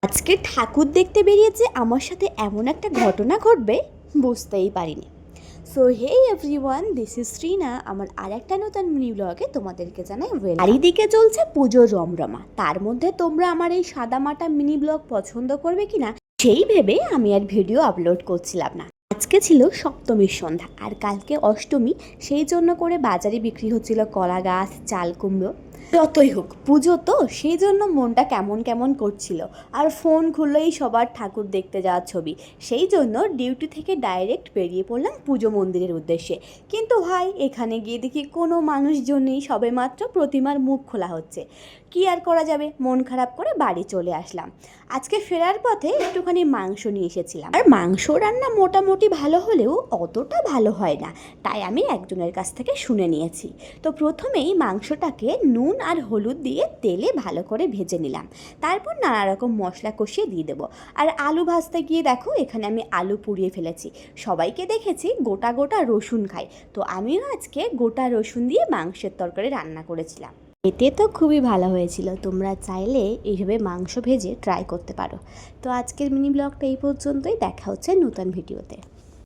আজকে ঠাকুর দেখতে বেরিয়েছে আমার সাথে এমন একটা ঘটনা ঘটবে বুঝতেই পারিনি। So hey everyone, this is Shrina. আমার আর একটা নতুন মিনি ব্লগে তোমাদেরকে জানাই ওয়েলকাম। চারিদিকে চলছে পুজোর রমরমা, তার মধ্যে তোমরা আমার এই সাদামাটা মিনি ব্লগ পছন্দ করবে কিনা সেই ভেবে আমি আর ভিডিও আপলোড করছিলাম না। আজকে ছিল সপ্তমীর সন্ধ্যা আর কালকে অষ্টমী, সেই জন্য করে বাজারে বিক্রি হচ্ছিল কলা গাছ, চাল কুমড়ো। যতই হোক পুজো তো, সেই জন্য মনটা কেমন কেমন করছিল। আর ফোন খুললেই সবার ঠাকুর দেখতে যাওয়ার ছবি, সেই জন্য ডিউটি থেকে ডাইরেক্ট বেরিয়ে পড়লাম পুজো মন্দিরের উদ্দেশ্যে। কিন্তু ভাই, এখানে গিয়ে দেখি কোনো মানুষজন নেই, সবেমাত্র প্রতিমার মুখ খোলা হচ্ছে। কি আর করা যাবে, মন খারাপ করে বাড়ি চলে আসলাম। আজকে ফেরার পথে একটুখানি মাংস নিয়ে এসেছিলাম, আর মাংস রান্না মোটামুটি ভালো হলেও অতটা ভালো হয় না, তাই আমি একজনের কাছ থেকে শুনে নিয়েছি। তো প্রথমেই মাংসটাকে নুন আর হলুদ দিয়ে তেলে ভালো করে ভেজে নিলাম, তারপর নানা রকম মশলা কষিয়ে দিয়ে দেবো। আর আলু ভাজতে গিয়ে দেখো এখানে আমি আলু পুড়িয়ে ফেলেছি। সবাইকে দেখেছি গোটা গোটা রসুন খাই, তো আমিও আজকে গোটা রসুন দিয়ে মাংসের তরকারি রান্না করেছিলাম। এতে তো খুবই ভালো হয়েছিল, তোমরা চাইলে এইভাবে মাংস ভেজে ট্রাই করতে পারো। তো আজকের মিনি ব্লগটা এই পর্যন্তই, দেখা হচ্ছে নতুন ভিডিওতে।